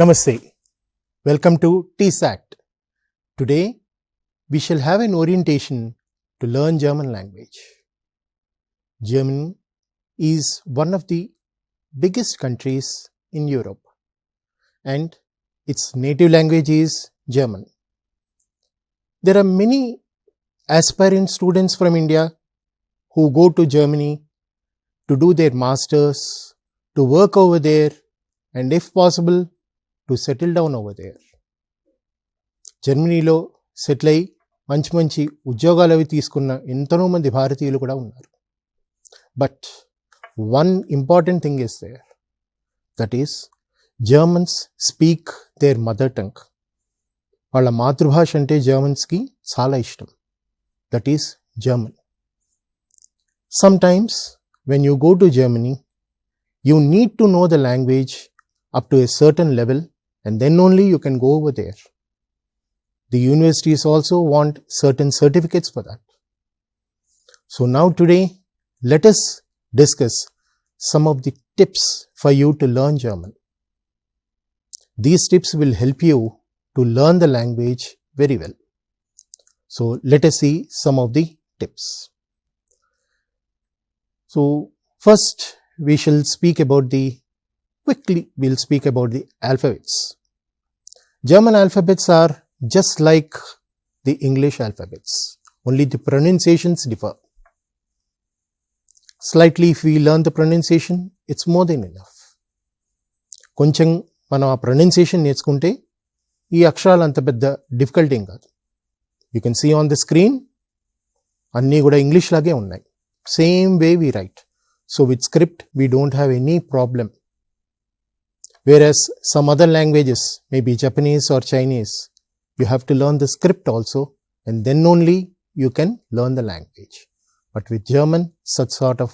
Namaste. Welcome to TSAT. Today, we shall have an orientation to learn German language. Germany is one of the biggest countries in Europe and its native language is German. There are many aspiring students from India who go to Germany to do their masters, to work over there, and if possible, to settle down over there. జర్మనీలో settle అయి మంచి మంచి ఉద్యోగాలు అవి తీసుకున్న ఎంతో మంది భారతీయులు కూడా ఉన్నారు. But one important thing is there, that is Germans speak their mother tongue. వాళ్ళ మాతృభాష అంటే జర్మన్స్కి చాలా ఇష్టం. That is German. Sometimes when you go to Germany, you need to know the language up to a certain level, and then only you can go over there. The universities also want certain certificates for that. So now today, let us discuss some of the tips for you to learn German. These tips will help you to learn the language very well. So let us see some of the tips. So first, we shall speak about Quickly, we'll speak about the alphabets. German alphabets are just like the English alphabets. Only the pronunciations differ. Slightly, if we learn the pronunciation, it's more than enough. కొంచెం మనం ఆ pronunciation నేర్చుకుంటే ఈ అక్షరాలు అంత పెద్ద difficult ఏం కాదు. You can see on the screen, అన్నీ కూడా ఇంగ్లీష్ లాగే ఉన్నాయి. Same way we write. So with script we don't have any problem. Whereas some other languages, maybe Japanese or Chinese, you have to learn the script also, and then only you can learn the language. But with German, such sort of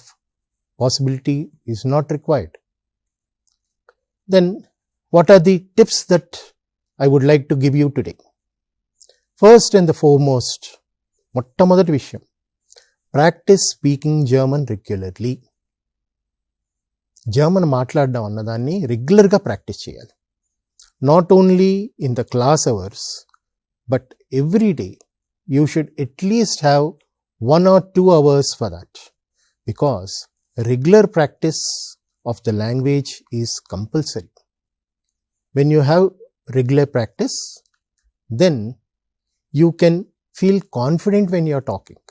possibility is not required. Then, what are the tips that I would like to give you today? First and the foremost, మొట్టమొదటి విషయం, practice speaking German regularly. జర్మన్ మాట్లాడడం అన్నదాన్ని రెగ్యులర్గా practice చేయాలి. Not only in the class hours, but every day you should at least have 1 or 2 hours for that, because regular practice of the language is compulsory. When you have regular practice, then you can feel confident when you are talking.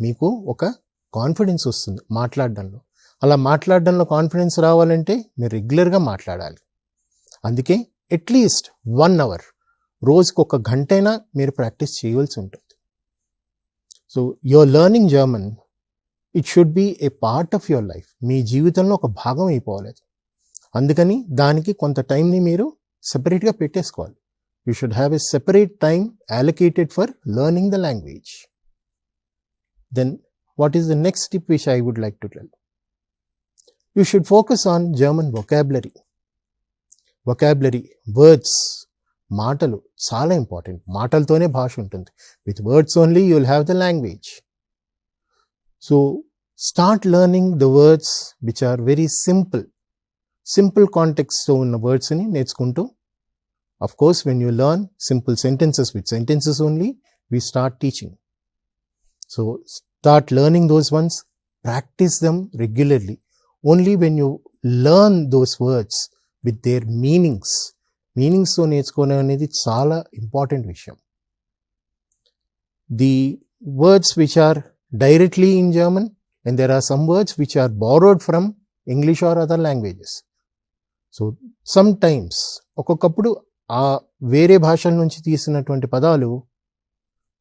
మీకు ఒక confidence వస్తుంది మాట్లాడడంలో. అలా మాట్లాడడంలో confidence రావాలంటే మీరు రెగ్యులర్గా మాట్లాడాలి. అందుకే at least 1 hour, రోజుకు 1 గంటైనా మీరు ప్రాక్టీస్ చేయవలసి ఉంటుంది. So your learning German, it should be a part of your life. మీ జీవితంలో ఒక భాగం అయిపోవాలి. అందుకని దానికి కొంత టైంని మీరు సెపరేట్గా పెట్టేసుకోవాలి. You should have a separate time allocated for learning the language. Then what is the next tip which I would like to tell? You should focus on German vocabulary. Vocabulary, words, మాటలు చాలా important. మాటలతోనే భాష ఉంటుంది. With words only you will have the language. So start learning the words which are very simple. Simple context తో ఉన్న wordsని నేర్చుకుంటూ, of course when you learn simple sentences, with sentences only we start teaching. So start learning those ones, practice them regularly. Only when you learn those words with their meanings తో నేర్చుకోవడం అనేది చాలా important విషయం. The words which are directly in German, and there are some words which are borrowed from English or other languages. So sometimes ఒక్కొక్కప్పుడు ఆ వేరే భాషల నుంచి తీసినటువంటి పదాలు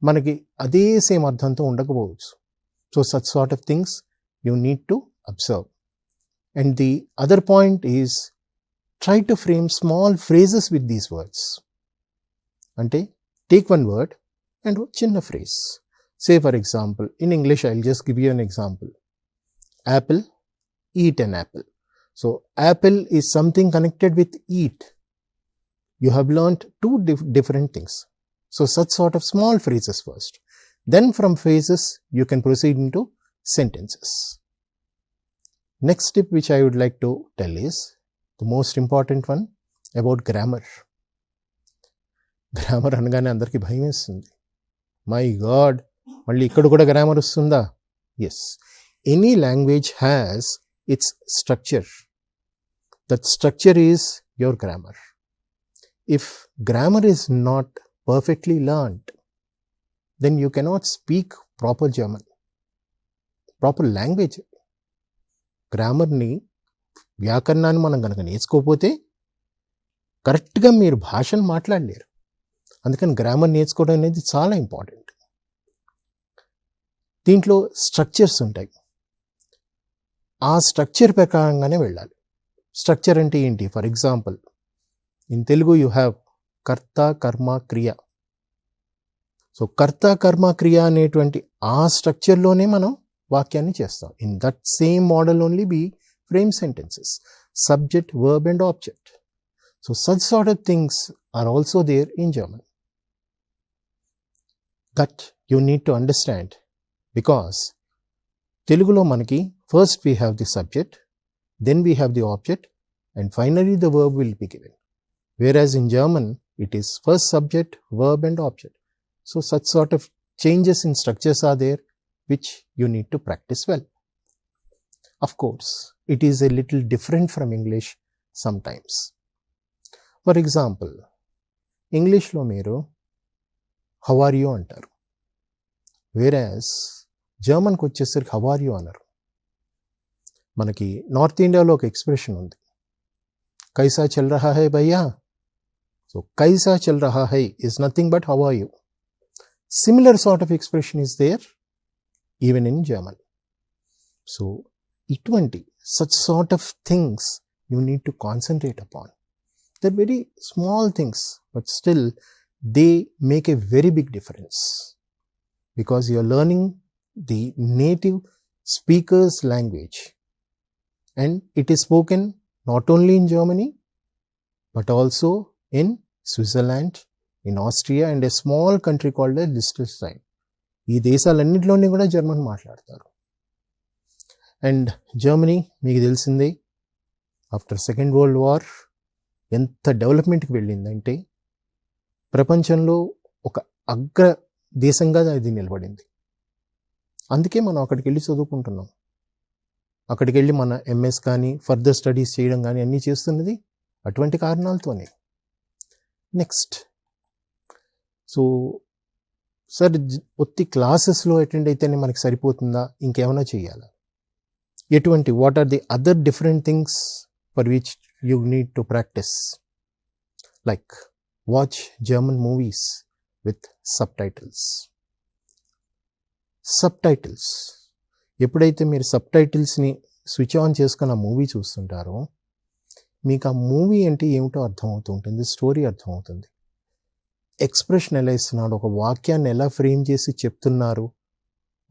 మనకి అదే సేమ్ అర్థంతో ఉండకపోవచ్చు. So such sort of things you need to observe. And the other point is, try to frame small phrases with these words. Ante, take one word and chinna phrase. Say for example, in English I'll just give you an example. Apple, eat an apple. So apple is something connected with eat. You have learnt 2 different things. So such sort of small phrases first. Then from phrases you can proceed into sentences. Next tip which I would like to tell is the most important one. About grammar. Grammar అనగానే అందరికీ భయం వేస్తుంది. My God, మళ్ళీ ఇక్కడ కూడా grammar వస్తుందా? Yes, any language has its structure. That structure is your grammar. If grammar is not perfectly learned, then you cannot speak proper German, proper language. గ్రామర్ని, వ్యాకరణాన్ని మనం కనుక నేర్చుకోకపోతే కరెక్ట్గా మీరు భాషను మాట్లాడలేరు. అందుకని గ్రామర్ నేర్చుకోవడం అనేది చాలా ఇంపార్టెంట్. దీంట్లో స్ట్రక్చర్స్ ఉంటాయి. ఆ స్ట్రక్చర్ ప్రకారంగానే వెళ్ళాలి. స్ట్రక్చర్ అంటే ఏంటి? For example, in Telugu you have కర్త, కర్మ, క్రియ. సో కర్త, కర్మ, క్రియ అనేటువంటి ఆ స్ట్రక్చర్లోనే మనం వాక్యాన్ని చేస్తాం. In that same model only be frame sentences, subject, verb and object. So such sort of things are also there in German. That you need to understand, because తెలుగులో మనకి first we have the subject, then we have the object, and finally the verb will be given. Whereas in German, it is first subject, verb and object. So such sort of changes in structures are there which you need to practice well. Of course, it is a little different from English sometimes. For example, English lo meeru how are you antaru, whereas German ku vachesari how are you anaru. Manaki North India lo oka expression undi, kaisa chal raha hai bhaiya. So kaisa chal raha hai is nothing but how are you. Similar sort of expression is there even in German. So itvanti such sort of things you need to concentrate upon. They're very small things, but still they make a very big difference, because you're learning the native speaker's language, and it is spoken not only in Germany but also in Switzerland, in Austria and a small country called Liechtenstein. ఈ దేశాలన్నింటిలోనే కూడా German మాట్లాడతారు. And Germany మీకు తెలిసిందే, after second world war ఎంత డెవలప్మెంట్కి వెళ్ళిందంటే ప్రపంచంలో ఒక అగ్ర దేశంగా అది నిలబడింది. అందుకే మనం అక్కడికి వెళ్ళి చదువుకుంటున్నాం. అక్కడికి వెళ్ళి మన ఎంఎస్ కానీ ఫర్దర్ స్టడీస్ చేయడం కానీ అన్నీ చేస్తున్నది అటువంటి కారణాలతోనే. నెక్స్ట్, సో సార్ ఒత్తి క్లాసెస్లో అటెండ్ అయితేనే మనకి సరిపోతుందా, ఇంకేమైనా చేయాలా? ఎటువంటి what are the other different things for which you need to practise? Like watch German movies with subtitles. Subtitles ఎప్పుడైతే మీరు సబ్ టైటిల్స్ని స్విచ్ ఆన్ చేసుకుని ఆ మూవీ చూస్తుంటారో మీకు ఆ మూవీ అంటే ఏమిటో అర్థమవుతూ ఉంటుంది, స్టోరీ అర్థమవుతుంది. ఎక్స్ప్రెషన్ ఎలా ఇస్తున్నాడు, ఒక వాక్యాన్ని ఎలా ఫ్రేమ్ చేసి చెప్తున్నారు,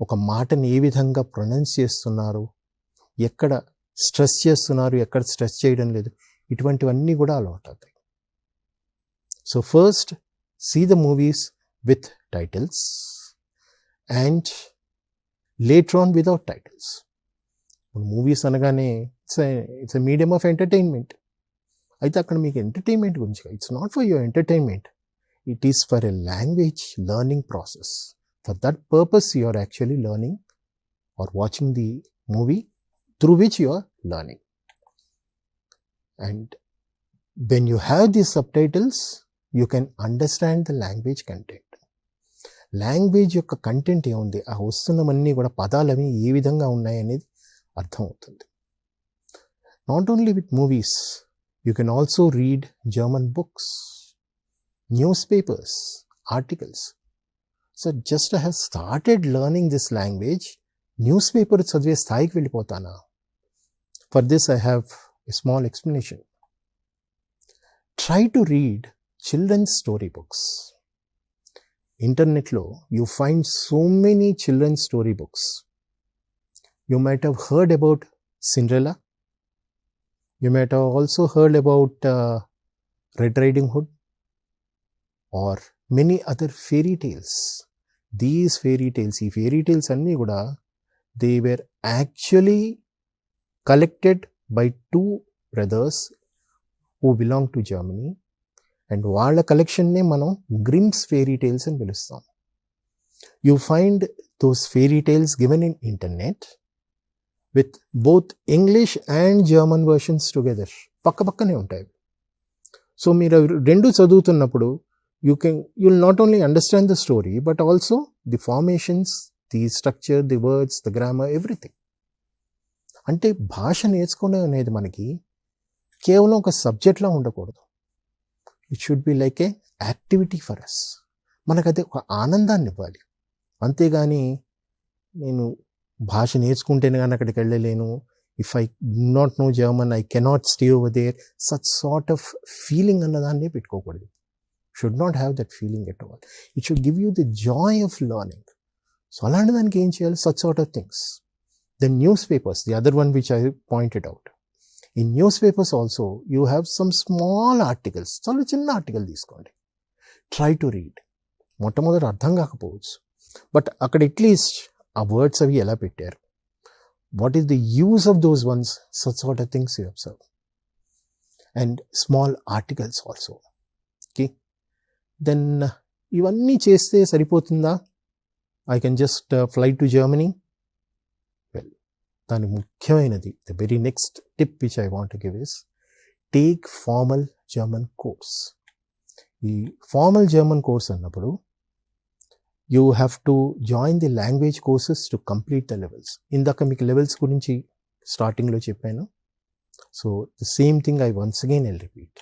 ఒక మాటని ఏ విధంగా ప్రొనౌన్స్ చేస్తున్నారు, ఎక్కడ స్ట్రెస్ చేస్తున్నారు, ఎక్కడ స్ట్రెస్ చేయడం లేదు, ఇటువంటివన్నీ కూడా అలవాటు అవుతాయి. So first see the movies with titles and later on without titles. Movies అనగానే it's a medium of entertainment. అయితే అక్కడ మీకు ఎంటర్టైన్మెంట్ గురించి, it's not for your entertainment, it is for a language learning process. For that purpose you are actually learning or watching the movie through which you are learning. And when you have these subtitles, you can understand the language content. Language యొక్క content ఏముంది, ఆ వస్తున్నవన్నీ కూడా పదాలవి ఏ విధంగా ఉన్నాయి అనేది అర్థమవుతుంది. Not only with movies, you can also read German books, news papers, articles. So just I have started learning this language, news paper చదివే స్థాయికి వెళ్ళిపోతానా? For this I have a small explanation. Try to read children's storybooks. Internet lo you find so many children's storybooks. You might have heard about Cinderella. You might have also heard about Red Riding Hood or many other fairy tales. These fairy tales anni kuda they were actually collected by two brothers. who belong to Germany, and వాళ్ళ కలెక్షన్నే మనం గ్రిమ్స్ fairy tales అని పిలుస్తాం. You find those fairy tales given in internet with both English and German versions together. పక్కనే ఉంటాయి. So మీరు రెండు చదువుతున్నప్పుడు you'll not only understand the story but also the formations, the structure, the words, the grammar, everything. అంటే భాష నేర్చుకోవడం అనేది మనకి కేవలం ఒక సబ్జెక్ట్లా ఉండకూడదు. It should be like a activity for us. మనకది ఒక ఆనందాన్ని ఇవ్వాలి. అంతేగాని నేను భాష నేర్చుకుంటేనే కానీ అక్కడికి వెళ్ళలేను, if I do not know German I cannot stay over there, such sort of feeling అన్నదాన్నే పెట్టుకోకూడదు. Should not have that feeling at all. It should give you the joy of learning. So అలాంటి దానికి ఏం చేయాలి? Such sort of things. The newspapers, the other one which I pointed out. In newspapers also, you have some small articles. చాలా చిన్న article తీసుకోండి. Try to read. మొట్టమొదటి అర్థం కాకపోవచ్చు, బట్ అక్కడ అట్లీస్ట్ ఆ వర్డ్స్ అవి ఎలా పెట్టారు, what is the use of those ones, such sort of things you observe. And small articles also. Okay. Then ఇవన్నీ చేస్తే సరిపోతుందా? I can just fly to Germany. దాని ముఖ్యమైనది, the very next tip which I want to give is take formal German course. ఈ formal German course అన్నప్పుడు you have to join the language courses to complete the levels. ఇందాక మీకు levels గురించి స్టార్టింగ్లో చెప్పాను. So the same thing I once again I'll repeat.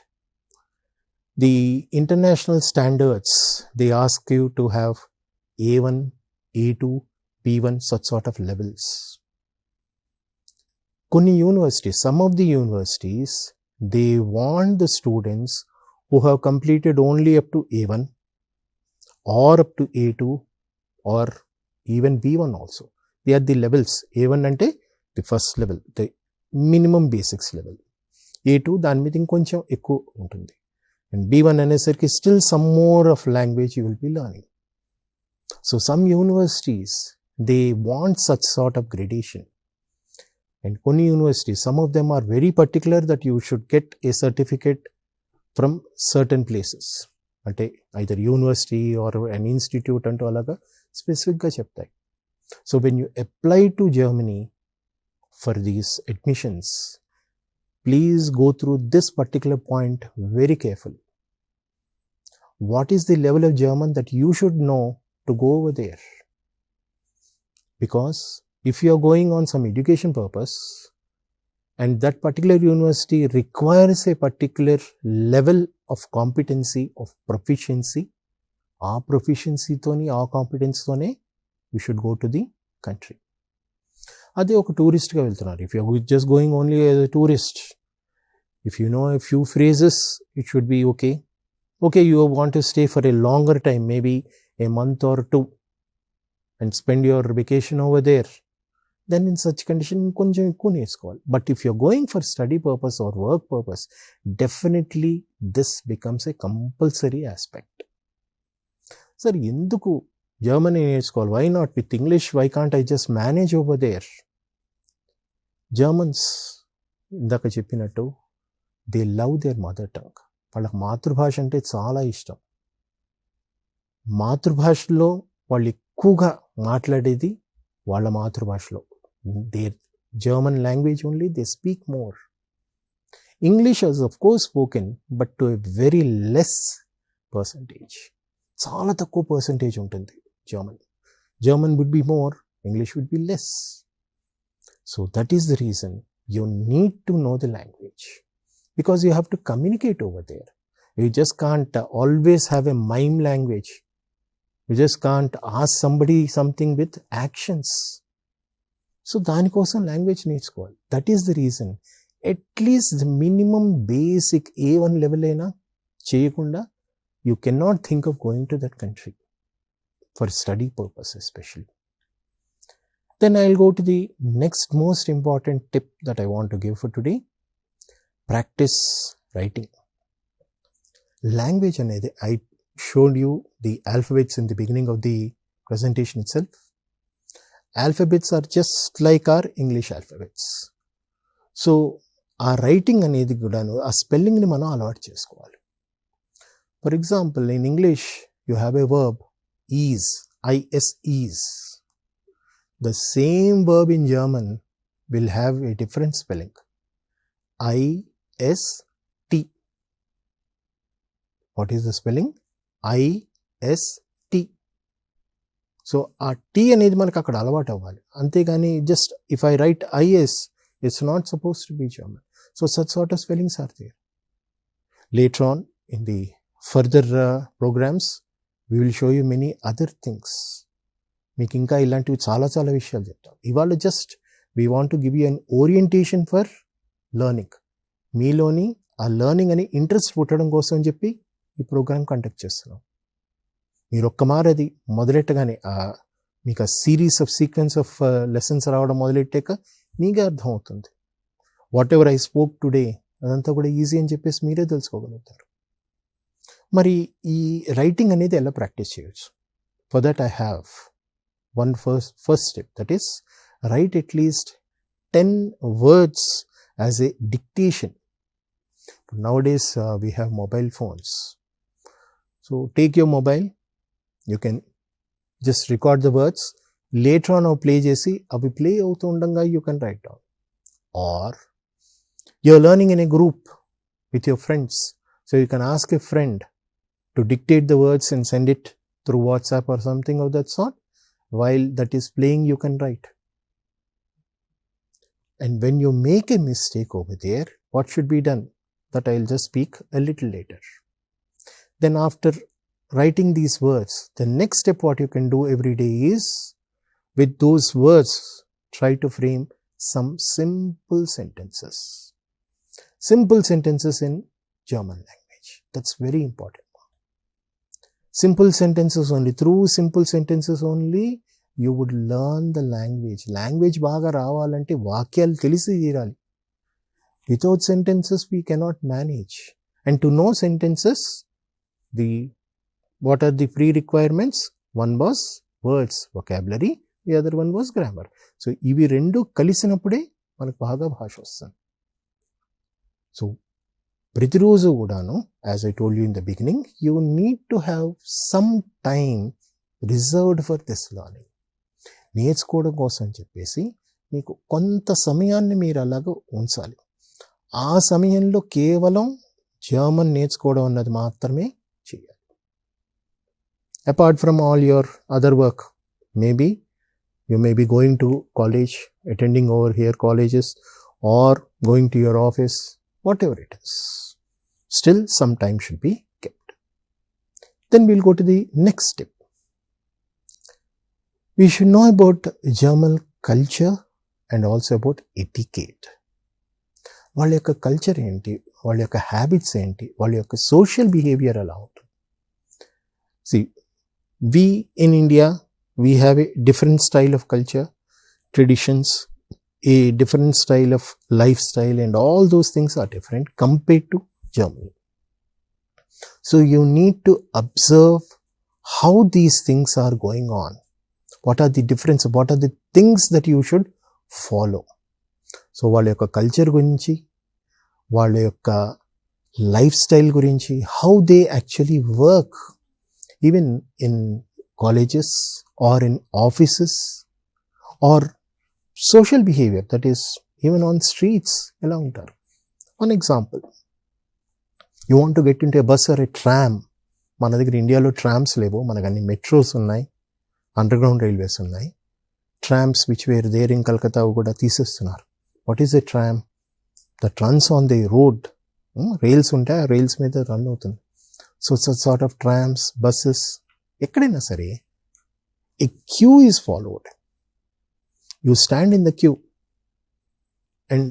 The international standards, they ask you to have A1, A2, B1, such sort of levels. కొన్ని universities, some of the universities, they want the students who have completed only up to A1 or up to A2 or even B1 also. They are the levels. A1 అంటే the first level, the minimum basics level. A2 దాని మీద ఇంకొంచెం ఎక్కువ ఉంటుంది. And B1 అనేసరికి still some more of language you will be learning. So some universities, they want such sort of gradation. And కొన్ని universities, some of them are very particular that you should get a certificate from certain places. అంటే either university or an institute అంటూ అలాగా స్పెసిఫిక్గా చెప్తాయి. So when you apply to Germany for these admissions, please go through this particular point very carefully. What is the level of German that you should know to go over there? Because if you are going on some education purpose and that particular university requires a particular level of competency, of proficiency, ఆ ప్రొఫిషియన్సీతోని, ఆ కాంపిటెన్స్తోనే you should go to the country. అదే ఒక టూరిస్ట్గా వెళ్తున్నారు. If you are just going only as a tourist, if you know a few phrases, it should be okay. Okay, you want to stay for a longer time, maybe a month or two, and spend your vacation over there. Then in such condition, కొంచెం ఎక్కువ నేర్చుకోవాలి. But if you're going for study purpose or work purpose, definitely this becomes a compulsory aspect. Sir, ఎందుకు Germany నేర్చుకోవాలి? Why not with English? Why can't I just manage over there? Germans, ఇందాక చెప్పినట్టు, they love their mother tongue. వాళ్ళకి మాతృభాష అంటే చాలా ఇష్టం. మాతృభాషలో వాళ్ళు ఎక్కువగా మాట్లాడేది వాళ్ళ మాతృభాషలో. Their German language only, they speak more. English is of course spoken, but to a very less percentage. చాలా తక్కువ పర్సంటేజ్ ఉంటుంది German. German would be more, English would be less. So that is the reason you need to know the language, because you have to communicate over there. You just can't always have a mime language. You just can't ask somebody something with actions. So దానికోసం language నేర్చుకోవాలి. That is the reason. At least the minimum basic A1 level అయినా చేయకుండా you cannot think of going to that country for study purpose especially. Then I'll go to the next most important tip that I want to give for today. Practice writing. Language అనేది, I showed you the alphabets in the beginning of the presentation itself. Alphabets are just like our English alphabets. So ఆ writing అనేది కూడాను ఆ స్పెల్లింగ్ని మనం అలవాటు చేసుకోవాలి. For example, in English you have a verb is, is is. The same verb in German will have a different spelling. I-S-T. What is the spelling? I-S-T. So, ఆ T అనేది మనకు అక్కడ అలవాటు అవ్వాలి. అంతేగాని just if I write I-S, it's not supposed to be German. So, such sort of spellings are there. Later on in the further programs, we will show you many other things. మీకు ఇంకా ఇలాంటివి చాలా చాలా విషయాలు చెప్తాం. ఇవాళ just we want to give you an orientation for learning. మీలోని ఆ లెర్నింగ్ అని ఇంట్రెస్ట్ పుట్టడం కోసం అని చెప్పి ఈ ప్రోగ్రామ్ కండక్ట్ చేస్తున్నాం. మీరు ఒక్క మారు అది మొదలెట్టగానే మీకు ఆ series of sequence of lessons రావడం మొదలెట్టాక మీకే అర్థమవుతుంది. What ever I spoke today అదంతా కూడా ఈజీ అని చెప్పేసి మీరే తెలుసుకోగలుగుతారు. మరి ఈ రైటింగ్ అనేది ఎలా ప్రాక్టీస్ చేయొచ్చు? For that I have one first step, that is, write at least 10 words as a dictation. Nowadays we have mobile phones, so take your mobile, you can just record the words, later on play chesi avi play avutu undanga you can write down. Or you're learning in a group with your friends, so you can ask a friend to dictate the words and send it through WhatsApp or something of that sort. While that is playing, you can write. And when you make a mistake over there, what should be done? That I'll just speak a little later. Then after writing these words, the next step what you can do every day is, with those words, try to frame some simple sentences. Simple sentences in German language. That's very important. Simple sentences only. Through simple sentences only, you would learn the language. Language బాగా రావాలంటే వాక్యాలు తెలిసి తీరాలి. Without sentences, we cannot manage. And to know sentences, what are the pre-requirements? One was words, vocabulary. The other one was grammar. So, ఇవి రెండు కలిసినప్పుడే మనకు బాగా భాష వస్తుంది. So, ప్రతిరోజు కూడాను, as I told you in the beginning, you need to have some time reserved for this learning. నేర్చుకోవడం కోసం చెప్పేసి మీకు కొంత సమయాన్ని మీరు అలాగ ఉంచాలి. ఆ సమయంలో కేవలం జర్మన్ నేర్చుకోవడం అన్నది మాత్రమే చేయాలి. Apart from all your other work, maybe you may be going to college, attending over here colleges, or going to your office, whatever it is, still some time should be kept. Then we'll go to the next step. We should know about German culture and also about etiquette. వాళ్ళ యొక్క culture ఏంటి, వాళ్ళ యొక్క habits ఏంటి, వాళ్ళ యొక్క social behaviour ఎలా ఉంటుంది. See, we in India, we have a different style of culture, traditions, a different style of lifestyle, and all those things are different compared to Germany. So you need to observe how these things are going on. What are the differences? What are the things that you should follow? So వాళ్ళ యొక్క culture గురించి, వాళ్ళ యొక్క life style గురించి, how they actually work, even in colleges or in offices, or social behavior, that is even on streets ఎలా ఉంటారు. One example, you want to get into a bus or a tram. మన దగ్గర ఇండియాలో trams లేవు, మనకు అన్ని metros ఉన్నాయి, underground railways ఉన్నాయి. Trams which were there in Calcutta కూడా తీసేస్తున్నారు. What is a tram? That runs on the road. Rails ఉంటాయి, ఆ రైల్స్ మీద రన్ అవుతుంది. So sort of trams, buses, ఎక్కడైనా సరే a queue is followed. You stand in the queue and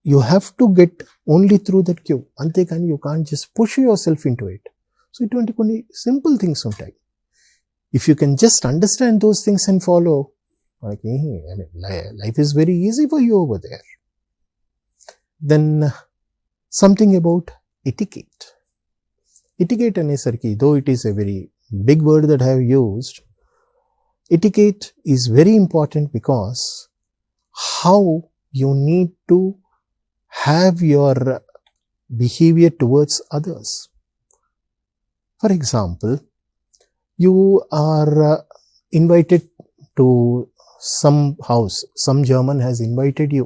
you have to get only through that queue. Antekani you can't just push yourself into it. So iటువంటి కొన్ని simple things ఉంటాయి. If you can just understand those things and follow, like, I mean, life is very easy for you over there. Then something about etiquette. Etiquette అనేసరికి, though it is a very big word that I have used, etiquette is very important because how you need to have your behavior towards others. For example, you are invited to some house, some German has invited you,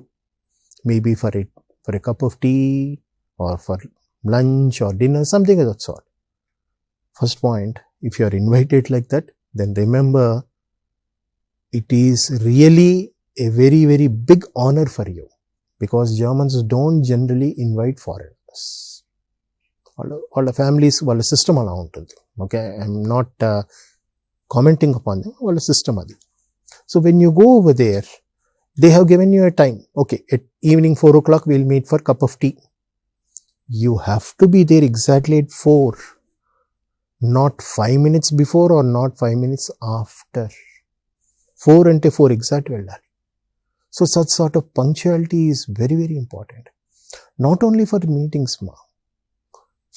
maybe for a cup of tea or for lunch or dinner, something of that sort. First point, if you are invited like that, then remember it is really a very, very big honor for you, because Germans don't generally invite foreigners. All the families, వాళ్ళ system అలా ఉంటుంది. Okay, I'm not commenting upon them, వాళ్ళ system అది. So when you go over there, they have given you a time. Okay, at evening 4 o'clock we'll meet for a cup of tea. You have to be there exactly at 4. Not 5 minutes before or not 5 minutes after. 4 ante 4 exact వెళ్ళాలి. So such sort of punctuality is very, very important. Not only for meetings,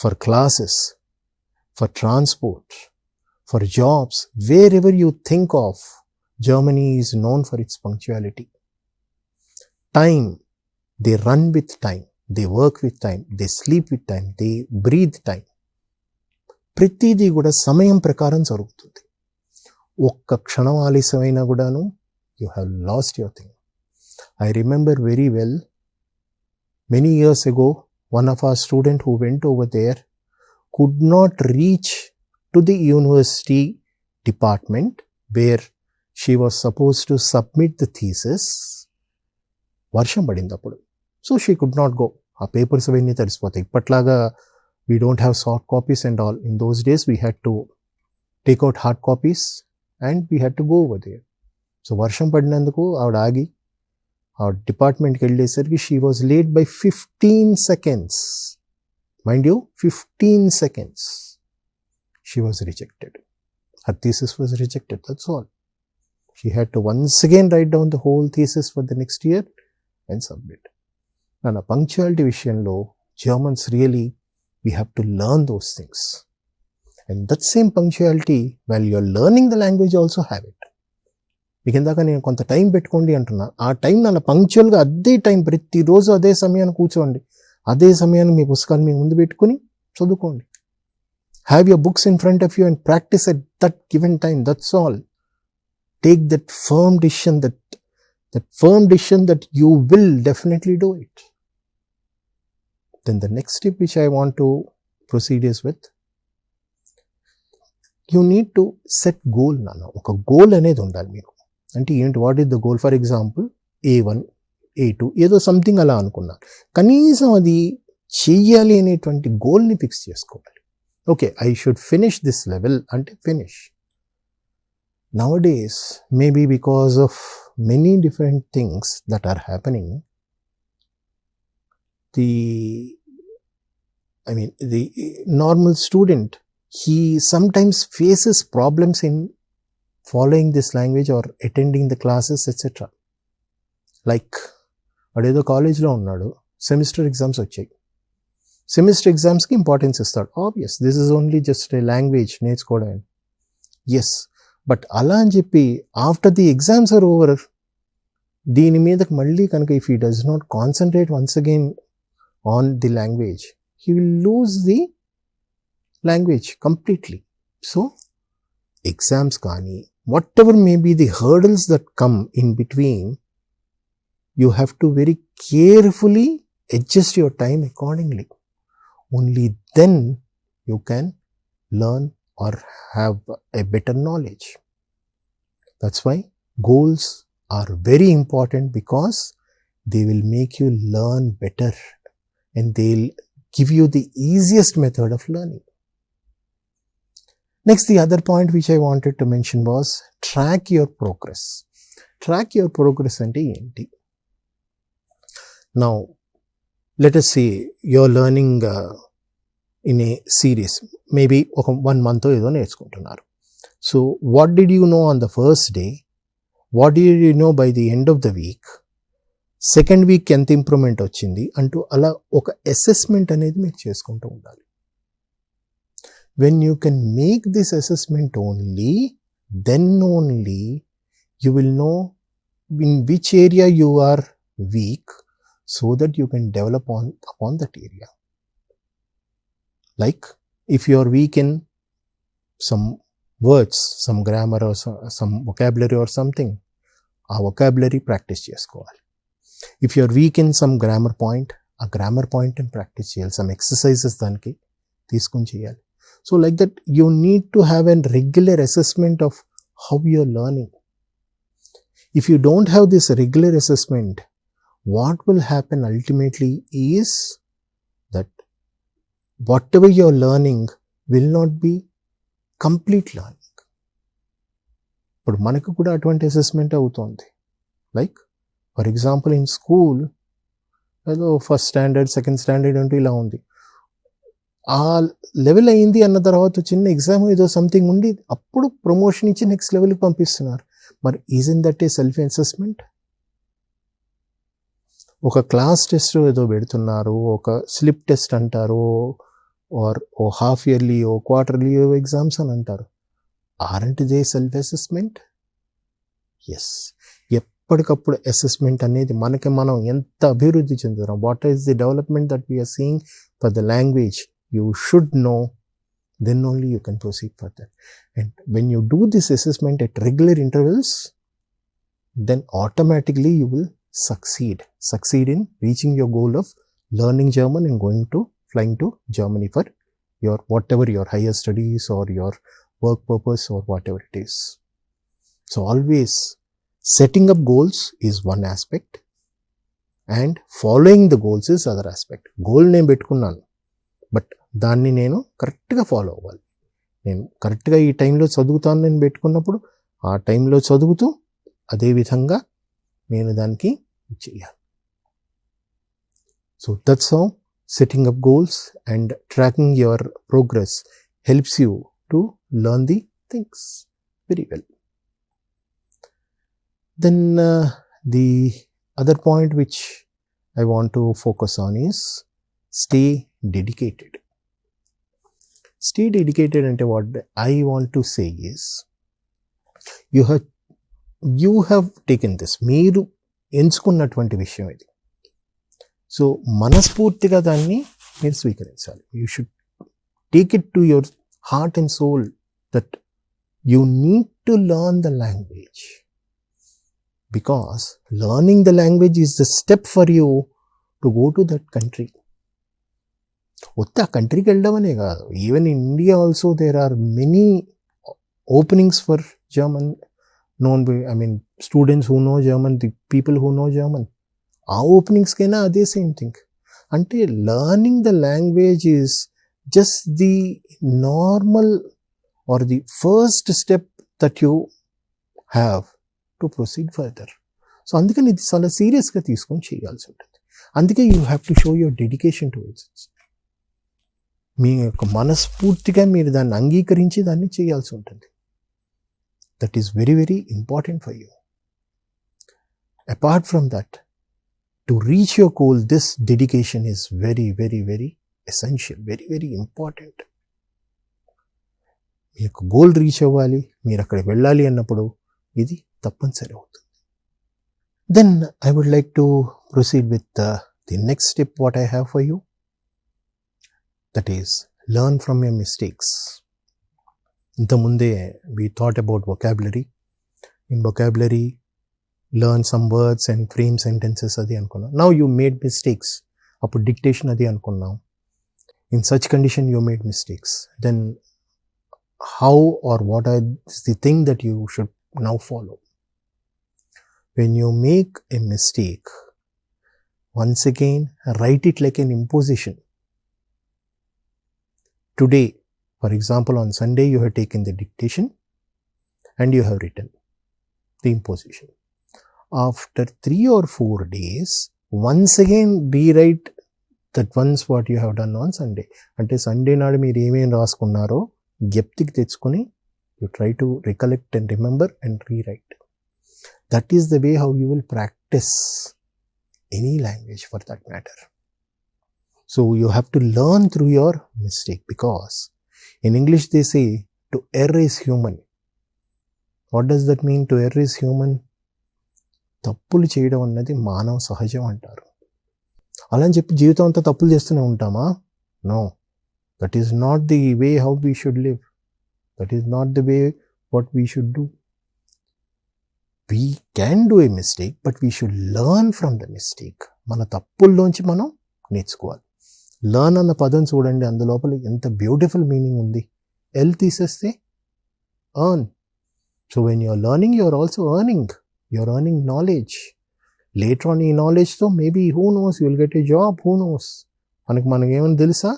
for classes, for transport, for jobs, wherever you think of, Germany is known for its punctuality. Time, they run with time, they work with time, they sleep with time, they breathe time. ప్రతిదీ కూడా సమయం ప్రకారం జరుగుతుంది. ఒక్క క్షణం ఆలస్యమైనా కూడాను you have lost your thing. I remember very well, many years ago, one of our students who went over there could not reach to the university department where she was supposed to submit the thesis. వర్షం పడింది అప్పుడు. So she could not go. ఆ papers అవన్నీ తడిసిపోతాయి. ఇప్పట్లాగా we don't have soft copies and all. In those days we had to take out hard copies and we had to go over there. So వర్షం పడినందుకు ఆవిడ ఆగి ఆ డిపార్ట్మెంట్కి వెళ్ళేసరికి she was late by 15 seconds. Mind you, 15 seconds. She was rejected. Her thesis was rejected. That's all. She had to once again write down the whole thesis for the next year and submit. And a punctuality విషయంలో Germans really, we have to learn those things. And that same punctuality, while you're learning the language, also have it. మీకు ఇందాక నేను కొంత time పెట్టుకోండి అంటున్నా. ఆ time నన్ను పంక్చువల్గా అదే టైం ప్రతిరోజు అదే సమయాన్ని కూర్చోండి, అదే సమయాన్ని మీ పుస్తకాన్ని మీ ముందు పెట్టుకుని చదువుకోండి. Have your books in front of you and practise at that given time. That's all. Take that firm decision, that you will definitely do it. Then the next step which I want to proceed is with, you need to set goal. ఒక goal అనేది ఉండాలి మీకు. అంటే ఏంటి, what is the goal? For example A1, A2 ఏదో something అలా అనుకున్నారు. కనీసం అది చెయ్యాలి అనేటువంటి గోల్ని ఫిక్స్ చేసుకోవాలి. Okay, I should finish this level అంటే finish. Nowadays, maybe because of many different things that are happening, the normal student, he sometimes faces problems in following this language or attending the classes, etc. Like, అదేదో కాలేజ్లో ఉన్నాడు, semester exams వచ్చాయి. Semester ఎగ్జామ్స్కి importance ఇస్తాడు. Obvious, this is only just a language నేర్చుకోవడం. Yes, but అలా అని చెప్పి after the exams are over, దీని మీదకి మళ్ళీ కనుక if he does not concentrate once again on the language, he will lose the language completely. So, exams kani, whatever may be the hurdles that come in between, you have to very carefully adjust your time accordingly. Only then you can learn or have a better knowledge. That's why goals are very important, because they will make you learn better and they'll give you the easiest method of learning. Next, the other point which I wanted to mention was track your progress. Track your progress ante enti? Now, let us say you're learning in a series, maybe 1 month ఏదో నేర్చుకుంటున్నారు. So, what did you know on the first day? What did you know by the end of the week? Second week ఎంత improvement వచ్చింది అంటూ అలా ఒక assessment అనేది మీరు చేసుకుంటూ ఉండాలి. When you can make this assessment only, then only you will know in which area you are weak, so that you can develop upon that area. Like if you are weak in some words, some grammar or some vocabulary or something, ఆ vocabulary practice చేసుకోవాలి. If you are weak in some grammar point, ఆ grammar point ని practice చేయాలి. Some exercises దానికి తీసుకొని చేయాలి. So like that you need to have a regular assessment of how you are learning. If you don't have this regular assessment, what will happen ultimately is that whatever you are learning will not be complete learning. ఇప్పుడు మనకు కూడా అటువంటి assessment అవుతుంది. Like for example in school ఏదో first standard second standard అంటూ ఇలా ఉంది. ఆ లెవెల్ అయింది అన్న తర్వాత చిన్న ఎగ్జామ్ ఏదో సంథింగ్ ఉండి అప్పుడు ప్రమోషన్ ఇచ్చి నెక్స్ట్ లెవెల్కి పంపిస్తున్నారు. మరి is in that a self assessment? ఒక క్లాస్ టెస్ట్ ఏదో పెడుతున్నారు, ఒక స్లిప్ టెస్ట్ అంటారు, ఆర్ ఓ హాఫ్ ఇయర్లీ ఓ క్వార్టర్లీ ఎగ్జామ్స్ అని అంటారు. Aren't they self assessment? Yes. ఎప్పటికప్పుడు అసెస్మెంట్ అనేది మనకి మనం ఎంత అభివృద్ధి చెందుతున్నాం, what is the development that we're seeing for the language, you should know, then only you can proceed further. And when you do this assessment at regular intervals, then automatically you will succeed in reaching your goal of learning German and flying to Germany for your whatever your higher studies or your work purpose or whatever it is. So always setting up goals is one aspect and following the goals is other aspect. Goal నేను పెట్టుకున్నాను, but దాన్ని నేను కరెక్ట్గా follow అవ్వాలి. నేను కరెక్ట్గా ఈ టైంలో చదువుతాను నేను పెట్టుకున్నప్పుడు ఆ టైంలో చదువుతూ అదేవిధంగా నేను దానికి చేయాలి. So that's how setting up goals and tracking your progress helps you to learn the things very well. Then the other point which I want to focus on is stay dedicated. Stay dedicated ante what I want to say is you have taken this, మీరు ఎంచుకున్నటువంటి విషయం ఇది. So మనస్ఫూర్తిగా దాన్ని మీరు స్వీకరించాలి. You should take it to your heart and soul that you need to learn the language, because learning the language is the step for you to go to that country. వస్తే ఆ కంట్రీకి వెళ్ళడం అనే కాదు, even in India also there are many openings for German students who know German, the people who know German. ఆ ఓపెనింగ్స్కైనా అదే same thing. అంటే learning the language is just the normal or the first step that you have to proceed further. So అందుకని ఇది చాలా సీరియస్గా తీసుకొని చేయాల్సి ఉంటుంది. అందుకే you have to show your dedication to it. మీ యొక్క మనస్ఫూర్తిగా మీరు దాన్ని అంగీకరించి దాన్ని చేయాల్సి ఉంటుంది. That is very very important for you. Apart from that, to reach your goal, this dedication is very, very, very essential, very, very important. మీ యొక్క గోల్ రీచ్ అవ్వాలి, మీరు అక్కడ వెళ్ళాలి అన్నప్పుడు ఇది తప్పనిసరి అవుతుంది. Then I would like to proceed with the next step what I have for you, that is learn from your mistakes. ఇంతకుముందే we thought about vocabulary. In vocabulary learn some words and frame sentences adi anukunnam. Now you made mistakes, appudu dictation adi anukunnam. In such condition you made mistakes. Then how or what is the thing that you should now follow? When you make a mistake, once again write it like an imposition. Today, for example, on Sunday you have taken the dictation and you have written the imposition. After 3 or 4 days, once again rewrite that once what you have done on Sunday. అంటే Sunday నాడు మీరు ఏమేమి రాసుకున్నారో జ్ఞప్తికి తెచ్చుకొని you try to recollect and remember and rewrite. That is the way how you will practice any language for that matter. So you have to learn through your mistake, because in English they say to err is human. What does that mean, to err is human? తప్పులు చేయడం అన్నది మానవ సహజం అంటారు. అలా అని చెప్పి జీవితం అంతా తప్పులు చేస్తూనే ఉంటామా? No, that is not the way how we should live. That is not the way what we should do. We can do a mistake, but we should learn from the mistake. మన తప్పుల్లోంచి మనం నేర్చుకోవాలి. Learn అన్న పదం చూడండి, అందులోపల ఎంత beautiful meaning ఉంది. ఎల్ తీసేస్తే earn. So when you're learning, you're also earning. You're earning knowledge. Later on ఈ నాలెడ్జ్తో maybe who knows you will get a job, who knows. మనకేమని తెలుసా?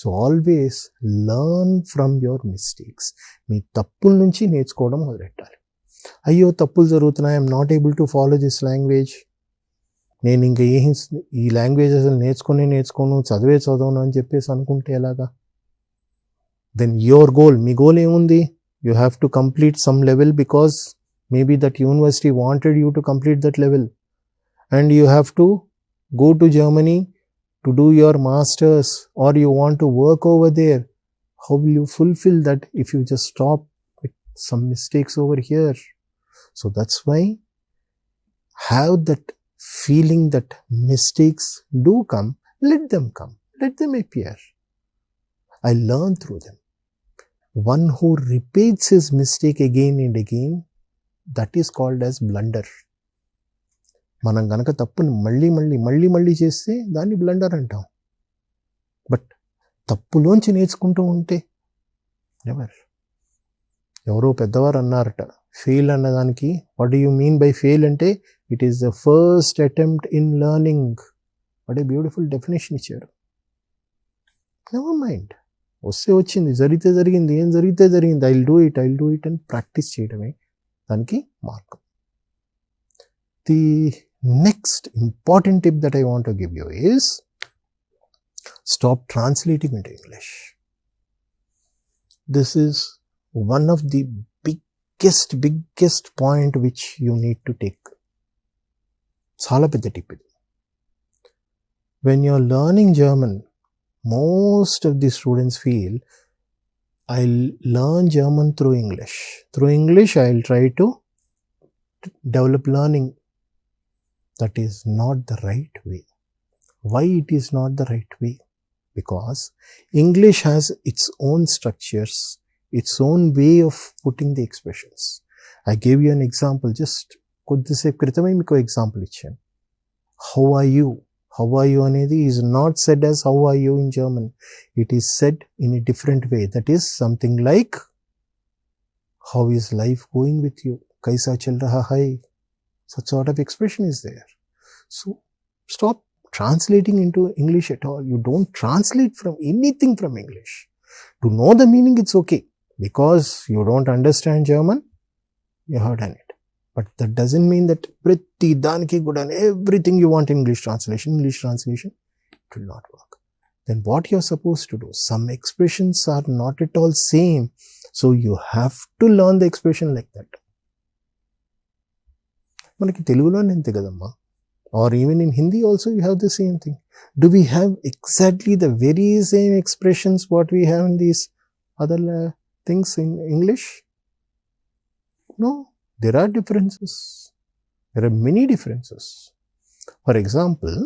So always learn from your mistakes. మీ తప్పుల నుంచి నేర్చుకోవడం మొదలెట్టాలి. అయ్యో తప్పులు జరుగుతున్నాయి, I'm not able to follow this language, నేను ఇంకా ఈ లాంగ్వేజ్ అసలు నేర్చుకోను, చదవను అని చెప్పేసి అనుకుంటే ఎలాగా? దెన్ యువర్ గోల్, మీ గోల్ ఏముంది? You have to complete some level because maybe that university wanted you to complete that level, and you have to go to Germany to do your masters, or you want to work over there. How will you fulfill that if you just stop with some mistakes over here? So that's why have that feeling that mistakes do come, let them appear. I learn through them. One who repeats his mistake again and again, that is called as blunder. మనం గనక తప్పుని మళ్ళీ చేస్తే దాన్ని blunder అంటాం. But తప్పులోంచి నేర్చుకుంటూ ఉంటే never. ఎవరో పెద్దవారు అన్నారట, ఫెయిల్ అన్నదానికి what do you mean by fail అంటే, it is the first attempt in learning. What a beautiful definition ఇచ్చారు. నెవర్ మైండ్, వస్తే వచ్చింది, జరిగితే జరిగింది, ఏం జరిగితే జరిగింది, ఐ విల్ డూ ఇట్ అని ప్రాక్టీస్ చేయడమే దానికి మార్గం. The next important tip that I want to give you is stop translating into English. This is one of the biggest point which you need to take. Chala pedda tip idi. When you are learning German, most of the students feel I'll learn German through English. Through English I'll try to develop learning. That is not the right way. Why it is not the right way? Because English has its own structures, its own way of putting the expressions. I gave you an example, just koddisep kritame meeku example ichchanu. How are you? How are you anedi is not said as how are you in German. It is said in a different way. That is something like, how is life going with you? Kaisa chal raha hai? Such sort of expression is there. So stop translating into English at all. You don't translate from anything from English. To know the meaning, it's okay. Because you don't understand German, you have done it. But that doesn't mean that prati danki good and everything you want English translation, it will not work. Then what you're supposed to do? Some expressions are not at all same. So you have to learn the expression like that. మనకి తెలుగులోనే అంతే కదమ్మా, or even in Hindi also you have the same thing. Do we have exactly the very same expressions what we have in these other things in English? No, there are differences. There are many differences. For example,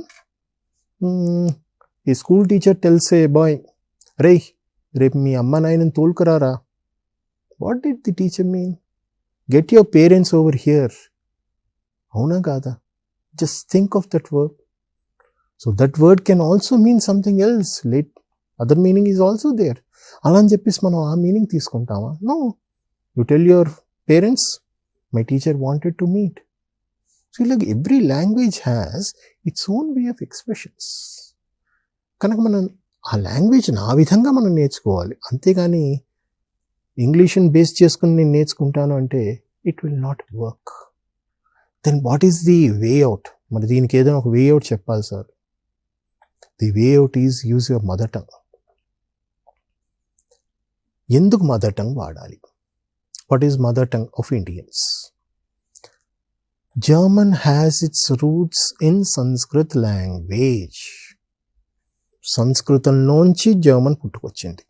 a school teacher tells a boy, "Ray, రేపు మీ అమ్మ నాయనని తోలుకురారా." What did the teacher mean? Get your parents over here. అవునా కాదా? Just think of that word. So that word can also mean something else. Other meaning is also there. అలా అని చెప్పేసి మనం ఆ meaning తీసుకుంటామా? No. You tell your parents, my teacher wanted to meet. So like every language has its own way of expressions. కనుక మనం ఆ లాంగ్వేజ్ని ఆ విధంగా మనం నేర్చుకోవాలి. అంతేగాని ఇంగ్లీష్ని బేస్ చేసుకుని నేను నేర్చుకుంటాను అంటే it will not work. Then what is the way out? మరి దీనికి ఏదైనా ఒక వే అవుట్ చెప్పాలి sir. The way out is use your mother tongue. ఎందుకు మదర్ టంగ్ వాడాలి? What is mother tongue of Indians? German has its roots in Sanskrit language. సంస్కృతంలోంచి German పుట్టుకొచ్చింది.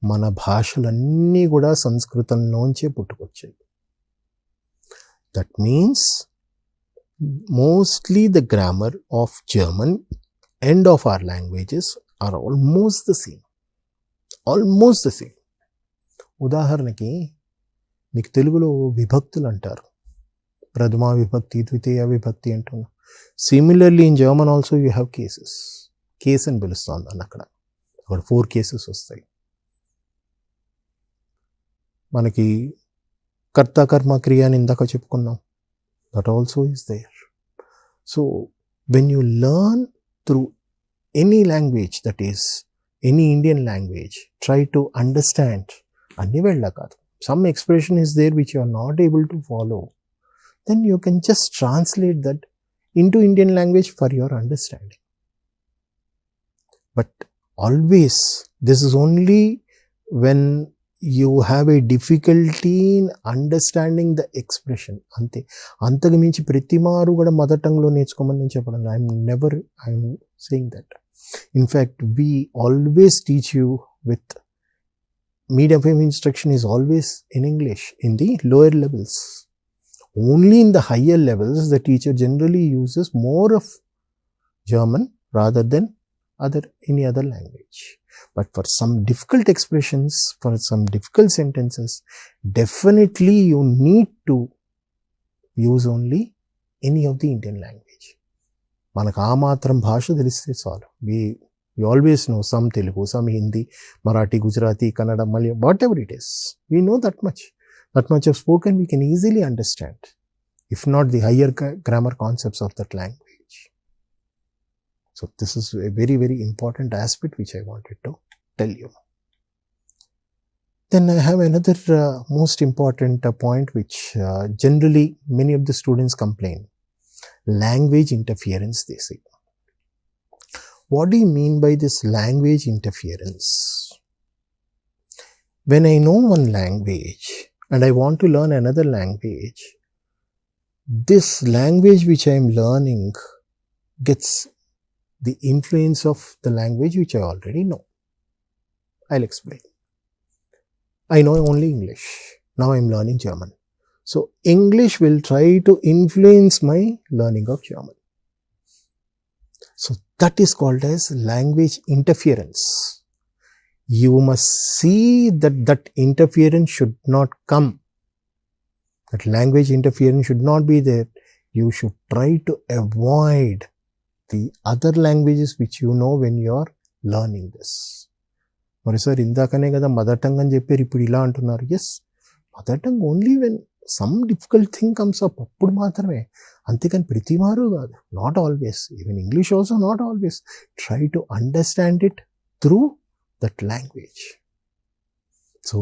మన భాషలన్నీ కూడా సంస్కృతంలోంచే పుట్టుకొచ్చాయి. That means mostly the grammar of German end of our languages are almost the same. Almost the same. ఉదాహరణకి మీకు తెలుగులో విభక్తులు అంటారు. ప్రథమా విభక్తి, ద్వితీయ విభక్తి అంటున్నాం. Similarly in German also you have cases. Case అని పిలుస్తుంది అని అక్కడ 4 కేసెస్ వస్తాయి. మనకి కర్త కర్మ క్రియ అని ఇందాక చెప్పుకున్నాం. That also is there. So when you learn through any language, that is any Indian language, try to understand. అన్ని వెళ్ళ కాదు, some expression is there which you are not able to follow, then you can just translate that into Indian language for your understanding. But always, this is only when you have a difficulty in understanding the expression. Ante antaga minchi prati maru kuda mother tongue lo nechukomani nenu cheppadu. I'm saying that. In fact, we always teach you with medium of instruction is always in English in the lower levels. Only in the higher levels, the teacher generally uses more of German rather than any other language. But for some difficult expressions, for some difficult sentences, definitely you need to use only any of the Indian language. Manaku aa matram bhasha teliste chalu. We always know some Telugu, some Hindi, Marathi, Gujarati, Kannada, Malayalam, whatever it is. We know that much. That much of spoken we can easily understand, if not the higher grammar concepts of that language. So this is a very, very important aspect which I wanted to tell you. Then I have another most important point which generally many of the students complain. Language interference, they say. What do you mean by this language interference? When I know one language and I want to learn another language, this language which I am learning gets the influence of the language which I already know. I'll explain. I know only English. Now I am learning German. So English will try to influence my learning of German. So that is called as language interference. You must see that interference should not come. That language interference should not be there. You should try to avoid the other languages which you know when you are learning this. మరి sir ఇందాకనే కదా mother tongue అని చెప్పారు, ఇప్పుడు ఇలా అంటున్నారు. Yes, mother tongue only when some difficult thing comes up, అప్పుడు మాత్రమే. అంతేకాని ప్రతి మారు కాదు. Not always. Even English also not always. Try to understand it through that language. So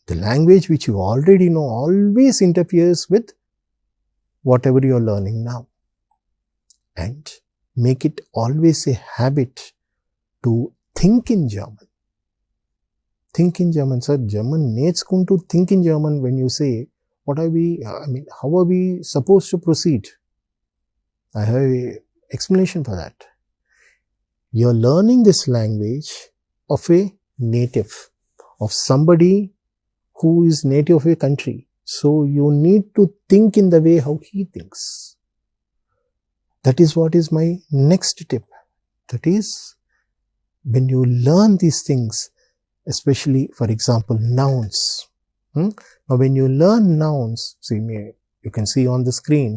the language which you already know always interferes with whatever you are learning now, and make it always a habit to think in German. Think in German. Sir, German నేర్చుకుంటూ think in German. When you say how are we supposed to proceed? I have a explanation for that. You are learning this language of a native, of somebody who is native of a country. So you need to think in the way how he thinks. That is what is my next tip. That is, when you learn these things, especially for example nouns. Now when you learn nouns, you can see on the screen,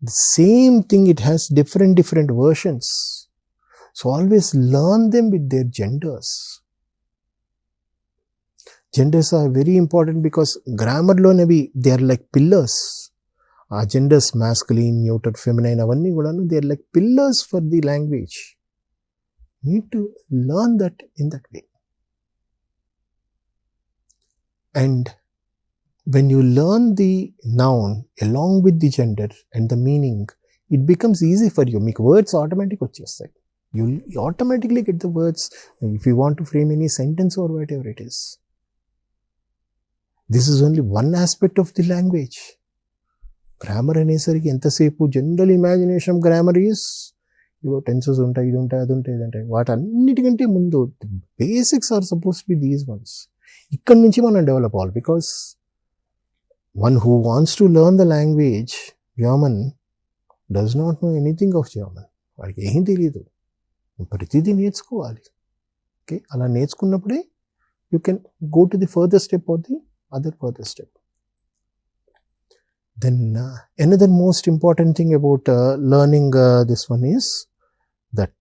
the same thing, it has different versions. So always learn them with their genders. Genders are very important because grammar lo nevi they are like pillars. Genders, masculine, neuter, feminine, avanni kudanu they are like pillars for the language. You need to learn that in that way. And when you learn the noun along with the gender and the meaning, it becomes easy for you. Meeku words automatic vachestayi. You automatically get the words if you want to frame any sentence or whatever it is. This is only one aspect of the language. Grammar అనేసరికి ఎంతసేపు general imagination of grammar is ఇవో tenses ఉంటాయి, ఇది ఉంటాయి, అది ఉంటాయి, ఇది ఉంటాయి. వాటన్నిటికంటే ముందు basics are suppose to be these ones. ఇక్కడ నుంచి మనం డెవలప్ అవ్వాలి. Because one who wants to learn the language German does not know anything of German. వాడికి ఏం తెలియదు. ప్రతిదీ నేర్చుకోవాలి. ఓకే, అలా నేర్చుకున్నప్పుడే you can go to the further step or the other further step. Then another most important thing about learning this one is that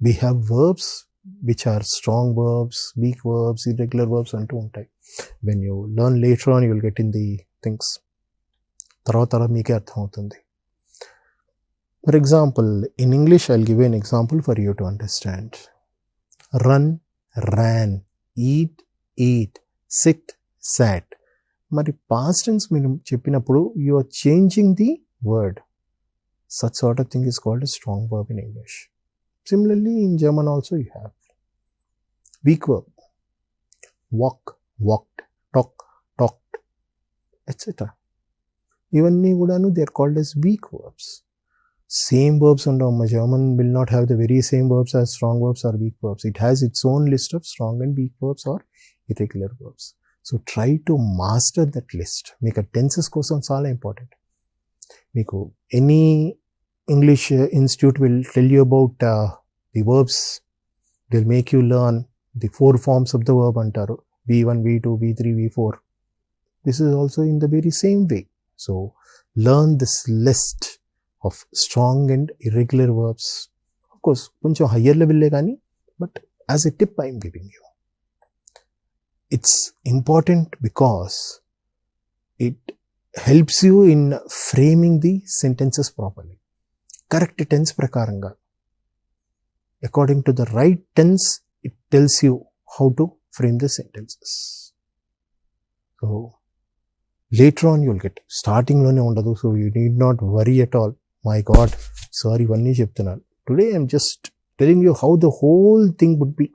we have verbs which are strong verbs, weak verbs, irregular verbs అంటూ ఉంటాయి. When you learn later on, you will get in the things. తర్వాత మీకే అర్థమవుతుంది. For example, in English, I'll give you an example for you to understand. Run, ran, eat, ate, sit, sat. మరి past tense మీరు చెప్పినప్పుడు you are changing the word. Such sort of thing is called a strong verb in English. Similarly, in German also you have weak verb. Walk, walked, talk, talked, etc. ఇవన్నీ కూడాను they are called as weak verbs. Same verbs ఉండవు. German will not have the very same verbs as strong verbs or weak verbs. It has its own list of strong and weak verbs or irregular verbs. So try to master that list. మీకు tenses కోసం చాలా important. మీకు any English institute will tell you about the verbs. They'll make you learn the 4 forms of the verb అంటారు. V1, V2, V3, V4. This is also in the very same way. So learn this list of strong and irregular verbs. Of course, కొంచెం higher level కానీ, but as a tip I am giving you. It's important because it helps you in framing the sentences properly. Correct tense ప్రకారంగా. According to the right tense, it tells you how to frame the sentences. So later on you will get. Starting లోనే ఉండదు. So you need not worry at all. My God, sorry, ఇవన్నీ చెప్తున్నాను. Today I am just telling you how the whole thing would be.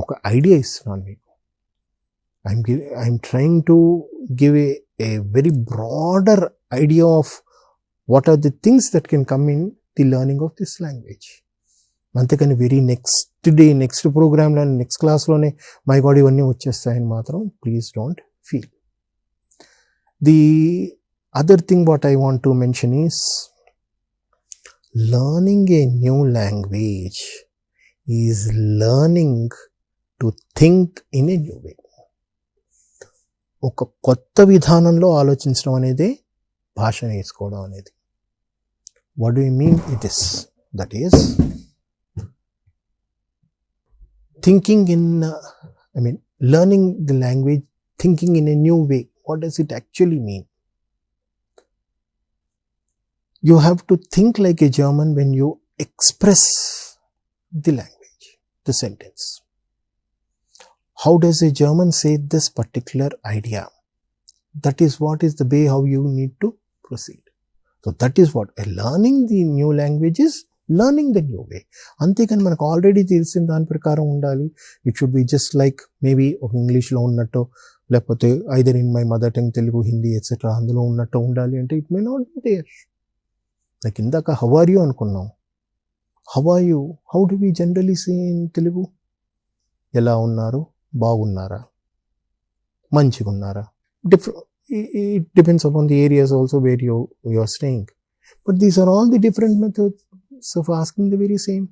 ఒక idea ఇస్తున్నాను మీకు. I'm trying to give a very broader idea of what are the things that can come in the learning of this language. అంతేకాని very next day, next ప్రోగ్రామ్లో, next క్లాస్లోనే my God ఇవన్నీ వచ్చేస్తాయని మాత్రం please don't feel. The other thing what I want to mention is learning a new language is learning to think in a new way. ఒక కొత్త విధానంలో ఆలోచించడం అనేది భాష నేర్చుకోవడం అనేది. What do you mean it is? That is thinking in, learning the language, thinking in a new way. What does it actually mean? You have to think like a German when you express the language, the sentence. How does a German say this particular idea? That is what is the way how you need to proceed. So that is what learning the new language is, learning the new way. అంతేకాని మనకు already తెలిసిన దాని ప్రకారం ఉండాలి. It should be just like maybe ఒక ఇంగ్లీష్లో ఉన్నట్టు, లేకపోతే either in my mother tongue Telugu, Hindi etcetera అందులో ఉన్నట్టు ఉండాలి అంటే it may not be there. Like ఇందాక హౌ ఆర్ యూ అనుకున్నాం. How are you, how do we generally say in Telugu? ఎలా ఉన్నారు, బాగున్నారా, మంచిగా ఉన్నారా. It depends upon the areas also where you are staying. But these are all the different methods of asking the very same.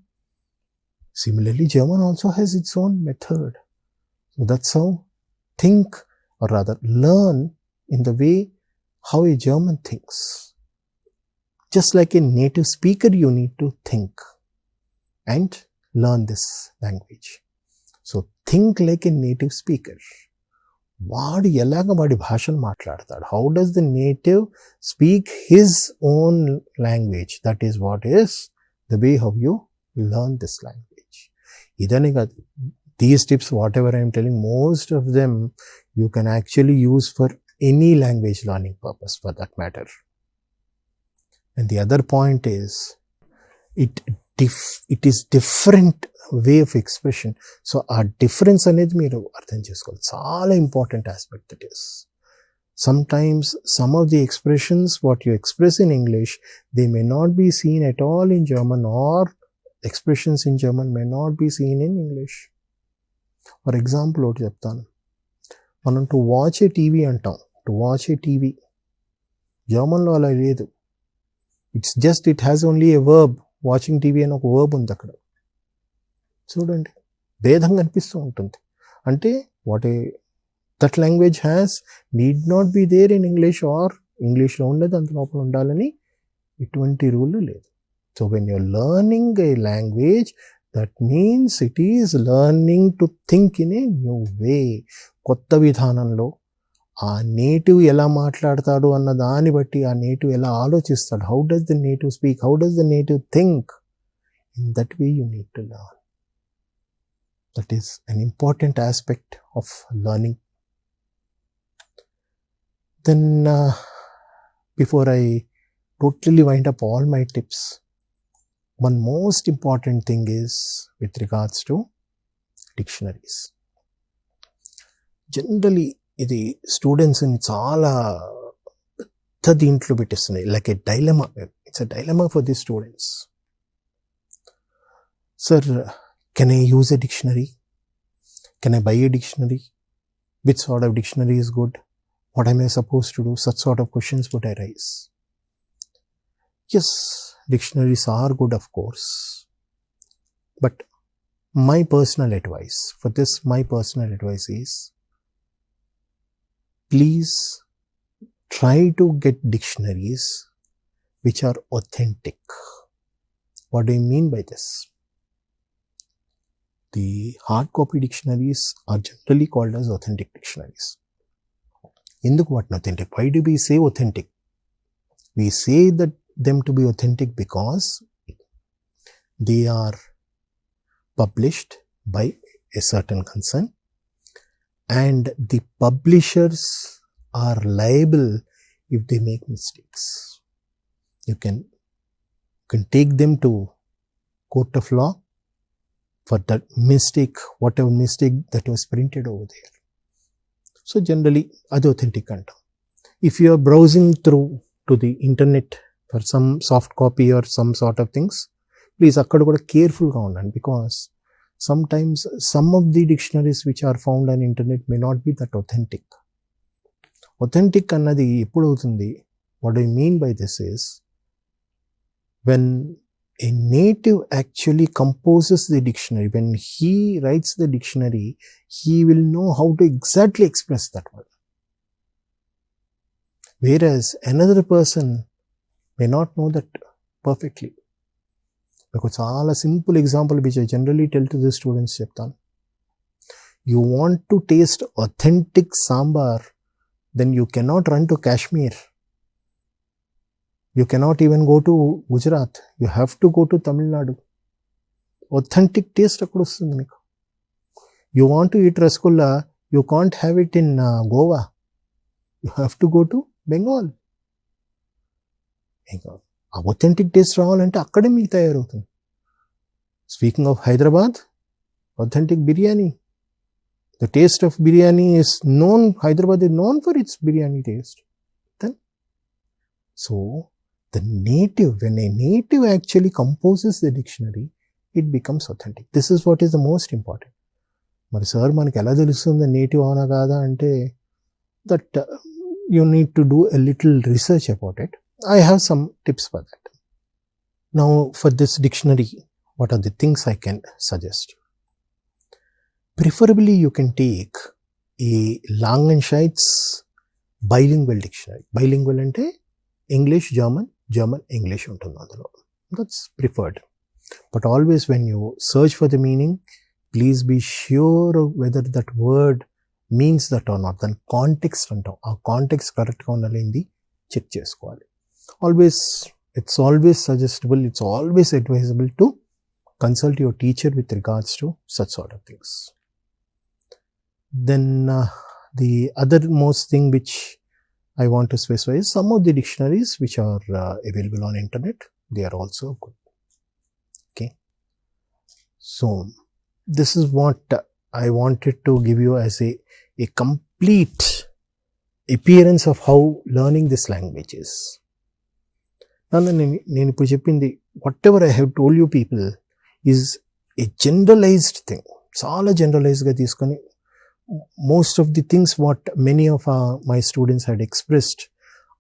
Similarly, German also has its own method. So that's how think, or rather learn in the way how a German thinks. Just like a native speaker, you need to think and learn this language. So think like a native speaker. వాడు ఎలాగ వాడి భాషను మాట్లాడతాడు. How does the native speak his own language. That is what is the way how you learn this language. ఇదనే కాదు, these tips whatever I'm telling, most of them you can actually use for any language learning purpose for that matter. And the other point is it is different way of expression. So ఆ difference అనేది మీరు అర్థం చేసుకోవాలి. చాలా important aspect that is. Sometimes some of the expressions what you express in English, they may not be seen at all in German, or expressions in German may not be seen in English. For example, ఒకటి చెప్తాను. మనం to watch A TV అంటాం. To watch A TV జర్మన్లో అలా లేదు. It's just it has only A verb. Watching TV అని ఒక verb ఉంది అక్కడ. చూడండి, భేదంగా అనిపిస్తూ ఉంటుంది. అంటే what a that language has need not be there in English, or ఇంగ్లీష్లో ఉండేది అంత లోపల ఉండాలని ఇటువంటి రూల్ లేదు. So when you're learning a language, that means it is learning to think in a new way. కొత్త విధానంలో ఆ నేటివ్ ఎలా మాట్లాడతాడు అన్న దాన్ని బట్టి ఆ నేటివ్ ఎలా ఆలోచిస్తాడు, how does the native speak, how does the native think, in that way you need to learn. That is an important aspect of learning. Then before I totally wind up all my tips, one most important thing is with regards to dictionaries. Generally ఇది స్టూడెంట్స్ని చాలా పెద్ద దీంట్లో పెట్టేస్తున్నాయి, like a dilemma. It's a dilemma for the students. Sir, can I use a dictionary? Can I buy a dictionary? Which sort of dictionary is good? What am I supposed to do? Such sort of questions would arise. Yes, dictionaries are good, of course. But my personal advice is, please try to get dictionaries which are authentic. What do I mean by this? The hard copy dictionaries are generally called as authentic dictionaries. Enduku what authentic? Why do we say authentic? We say that them to be authentic because they are published by a certain concern, and the publishers are liable if they make mistakes. You can take them to court of law for that mistake, whatever mistake that was printed over there. So generally, అది authentic అంటాం. If you are browsing through to the internet for some soft copy or some sort of things, please అక్కడ కూడా కేర్ఫుల్గా ఉండండి, because sometimes some of the dictionaries which are found on internet may not be that authentic. Authentic అన్నది ఎప్పుడు అవుతుంది? What I mean by this is, when a native actually composes the dictionary, when he writes the dictionary, he will know how to exactly express that word. Whereas another person may not know that perfectly. Because చాలా simple example which I generally tell to the students చెప్తాను. You want to taste authentic sambar, then you cannot run to Kashmir. You cannot even go to Gujarat. You have to go to Tamil Nadu. Authentic taste akkada vastundi meeku. You want to eat rasgulla, you can't have it in Goa. You have to go to Bengal. Authentic taste రావాలంటే అక్కడే మీకు తయారవుతుంది. Speaking of Hyderabad, authentic biryani. The taste of biryani is known, Hyderabad is known for its biryani taste. Then, so the native, when a native actually composes the dictionary, it becomes authentic. This is what is the most important. మరి sir మనకి ఎలా తెలుస్తుంది native అవునా కాదా అంటే, that you need to do a little research about it. I have some tips for that. Now for this dictionary, what are the things I can suggest? Preferably you can take a Langenscheid's bilingual dictionary. Bilingual ante English, German, German, English ఉంటుంది అందులో. That's preferred. But always when you search for the meaning, please be sure of whether that word means that or not. Then context అంటాం, ఆ context కరెక్ట్గా ఉండాలి check చేసుకోవాలి. Always, it's always suggestible, it's always advisable to consult your teacher with regards to such sort of things. Then the other most thing which I want to specify is some of the dictionaries which are available on internet, they are also good. Okay. So this is what I wanted to give you as a complete appearance of how learning this language is. నేను ఇప్పుడు చెప్పింది, whatever I have told you people is a generalized thing. చాలా జనరలైజ్గా తీసుకొని, most of the things what many of my students had expressed,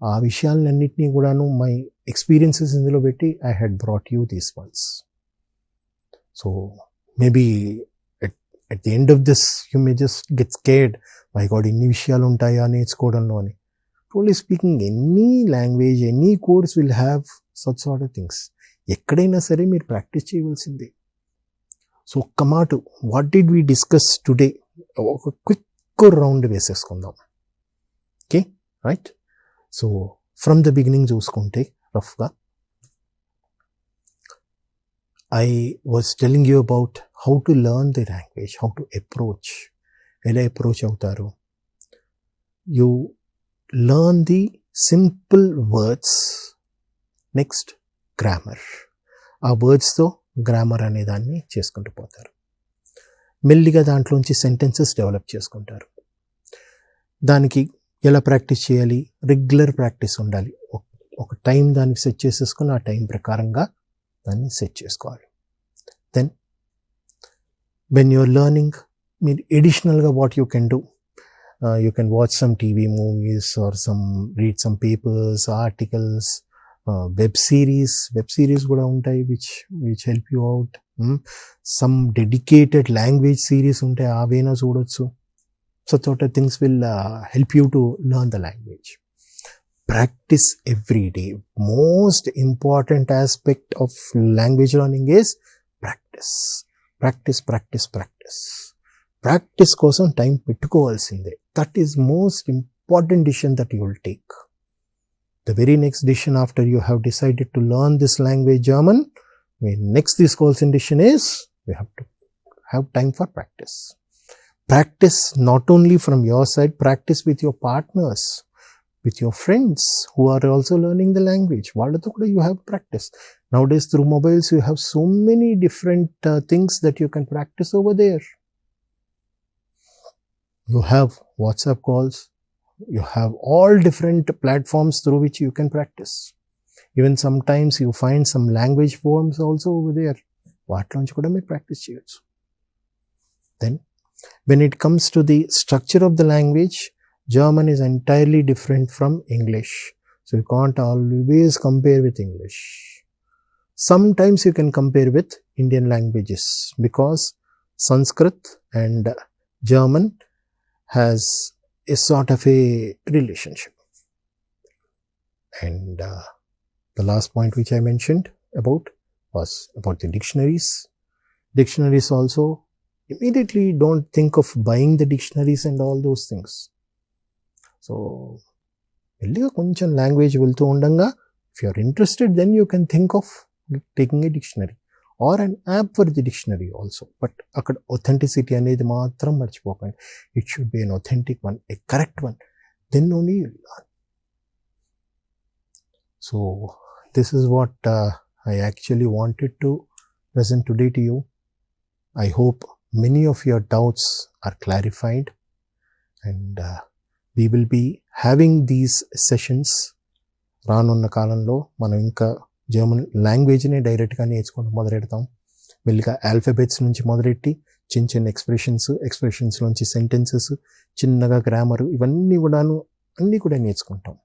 ఆ విషయాలన్నింటినీ కూడాను my experiences ఇందులో పెట్టి I had brought you these ones. So maybe at the end of this you may just get scared, my god, inni vishayalu untaya నేర్చుకోవడంలో అని. Truly speaking, any language, any course will have such sort of things. ఎక్కడైనా సరే మీరు practice చేయవలసిందే. So ఒక్క మాట, what did we discuss today, ఒక quick round వేసేసుకుందాం. Okay, right. So from the beginning చూసుకుంటే రఫ్గా, I was telling you about how to learn the language, how to approach. ఎలా అప్రోచ్ అవుతారు? You learn the simple words, next grammar. ఆ వర్డ్స్తో grammar అనే దాన్ని చేసుకుంటూ పోతారు. మెల్లిగా దాంట్లోంచి సెంటెన్సెస్ డెవలప్ చేసుకుంటారు. దానికి ఎలా ప్రాక్టీస్ చేయాలి? రెగ్యులర్ ప్రాక్టీస్ ఉండాలి. ఒక టైం దానికి సెట్ చేసేసుకుని ఆ టైం ప్రకారంగా దాన్ని సెట్ చేసుకోవాలి. దెన్ వెన్ యూఆర్ లెర్నింగ్, మీరు ఎడిషనల్గా what you can do, you can watch some TV movies or read some papers, articles, web series కూడా ఉంటాయి which help you out. Some dedicated language series ఉంటాయి, అవైనా చూడొచ్చు. such sort of things will help you to learn the language. Practice every day. Most important aspect of language learning is practice. Practice కోసం time పెట్టుకోవాల్సిందే. That is most important decision that you will take. The very next decision after you have decided to learn this language German, the next తీసుకోవాల్సిన decision is you have to have time for practice. Practice not only from your side, practice with your partners, with your friends who are also learning the language. Vallatho kuda you have practice. Nowadays through mobiles you have so many different things that you can practice over there. You have WhatsApp calls, you have all different platforms through which you can practice. Even sometimes you find some language forms also over there. Vaatloంచి kuda meer practice cheyochu. Then when it comes to the structure of the language, German is entirely different from English. So you can't always compare with English. Sometimes you can compare with Indian languages because Sanskrit and German has a sort of a relationship. And the last point which I mentioned about was about the dictionaries. Dictionaries also, immediately don't think of buying the dictionaries and all those things. So మెల్లిగా కొంచెం language వెళ్తూ ఉండగా, if you are interested, then you can think of taking a dictionary or an app for the dictionary also. But అక్కడ authenticity అనేది మాత్రం మర్చిపోకండి. It should be an authentic one, a correct one. Then only you learn. So this is what I actually wanted to present today to you. I hope many of your doubts are clarified, and we will be having these sessions. రానున్న కాలంలో మనం ఇంకా German లాంగ్వేజ్ని డైరెక్ట్గా నేర్చుకుంటూ మొదలెడతాం. మెల్లిగా alphabets నుంచి మొదలెట్టి చిన్న ఎక్స్ప్రెషన్స్ నుంచి సెంటెన్సెస్, చిన్నగా గ్రామర్, ఇవన్నీ కూడా నేర్చుకుంటాం.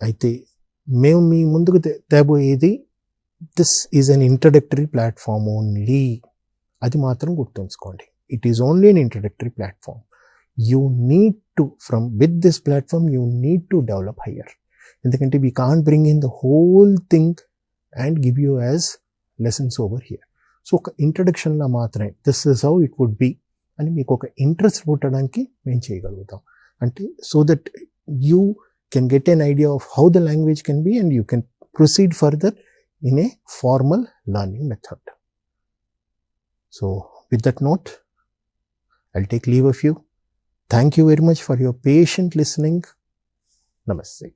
అయితే మేము మీ ముందుకు తేబోయేది, this is an introductory platform only. అది మాత్రం గుర్తుంచుకోండి. It is only an introductory platform. You need to, with this platform, you need to develop higher. ఎందుకంటే we can't bring in the whole thing and give you as lessons over here. So ఒక ఇంట్రడక్షన్లో మాత్రమే this is how it would be అని మీకు ఒక interest పుట్టడానికి మేము చేయగలుగుతాం. అంటే so that you can get an idea of how the language can be and you can proceed further in a formal learning method. So with that note, I'll take leave of you. Thank you very much for your patient listening. Namaste.